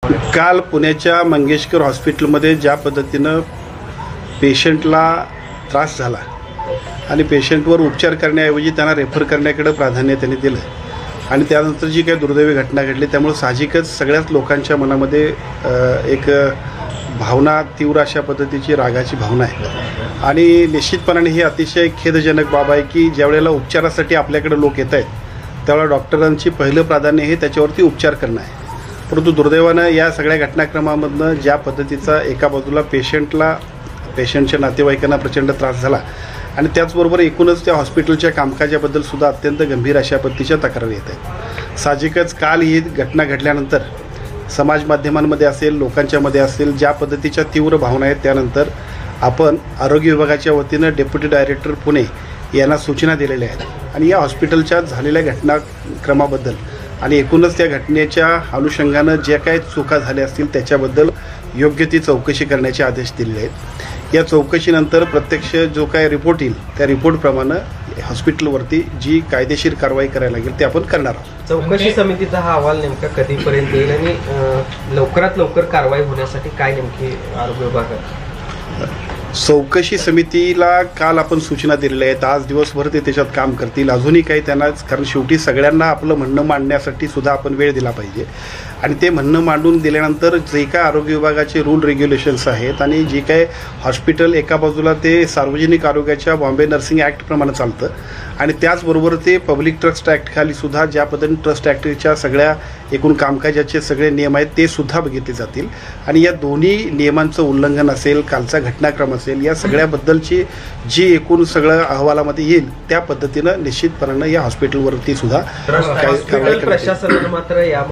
काल पुण्याच्या मंगेशकर हॉस्पिटलमध्ये ज्या पद्धतीनं पेशंटला त्रास झाला आणि पेशंटवर उपचार करण्याऐवजी त्यांना रेफर करण्याकडे प्राधान्य त्यांनी दिलं आणि त्यानंतर जी काही दुर्दैवी घटना घडली त्यामुळे साहजिकच सगळ्याच लोकांच्या मनामध्ये एक भावना, तीव्र अशा पद्धतीची रागाची भावना आहे आणि निश्चितपणाने ही अतिशय खेदजनक बाब आहे की ज्यावेळेला उपचारासाठी आपल्याकडे लोक येत आहेत त्यावेळेला डॉक्टरांची पहिलं प्राधान्य हे त्याच्यावरती उपचार करणं आहे. परंतु दुर्दैवानं या सगळ्या घटनाक्रमामधनं ज्या पद्धतीचा एका बाजूला पेशंटच्या नातेवाईकांना प्रचंड त्रास झाला आणि त्याचबरोबर एकूणच त्या हॉस्पिटलच्या कामकाजाबद्दल सुद्धा अत्यंत गंभीर अशा पद्धतीच्या तक्रारी येत आहेत. साहजिकच काल ही घटना घडल्यानंतर समाज माध्यमांमध्ये असेल, लोकांच्यामध्ये असेल, ज्या पद्धतीच्या तीव्र भावना आहेत त्यानंतर आपण आरोग्य विभागाच्या वतीनं डेप्युटी डायरेक्टर पुणे यांना सूचना दिलेल्या आहेत आणि या हॉस्पिटलच्या झालेल्या घटनाक्रमाबद्दल आणि एकूणच त्या घटनेच्या अनुषंगानं ज्या काही चुका झाल्या असतील त्याच्याबद्दल योग्य ती चौकशी करण्याचे आदेश दिलेले आहेत. या चौकशीनंतर प्रत्यक्ष जो काय रिपोर्ट येईल त्या रिपोर्टप्रमाणे हॉस्पिटलवरती जी कायदेशीर कारवाई करायला लागेल ते आपण करणार आहोत. चौकशी समितीचा हा अहवाल नेमका कधीपर्यंत येईल आणि लवकरात लवकर कारवाई होण्यासाठी काय नेमकी आरोग्य विभागात? चौकशी समितीला काल आपण सूचना दिलेल्या आहेत. आज दिवसभर ते त्याच्यात काम करतील. अजूनही काही त्यांना, कारण शेवटी सगळ्यांना आपलं म्हणणं मांडण्यासाठी सुद्धा आपण वेळ दिला पाहिजे आणि ते म्हणणं मांडून दिल्यानंतर जे काय आरोग्य विभागाचे रूल रेग्युलेशन्स आहेत आणि जे काय हॉस्पिटल एका बाजूला ते सार्वजनिक आरोग्याच्या बॉम्बे नर्सिंग ॲक्टप्रमाणे चालतं आणि त्याचबरोबर ते पब्लिक ट्रस्ट ॲक्टखाली सुद्धा ज्या पद्धतीने ट्रस्ट ॲक्टच्या सगळ्या एकूण कामकाजाचे सगळे नियम आहेत ते सुद्धा बघितले जातील आणि या दोन्ही नियमांचं उल्लंघन असेल, कालचा घटनाक्रम असेल, या सगळ्याबद्दलची जी एकूण सगळं अहवालामध्ये येईल त्या पद्धतीनं निश्चितपणानं या हॉस्पिटलवरती सुद्धा प्रशासनानं मात्र या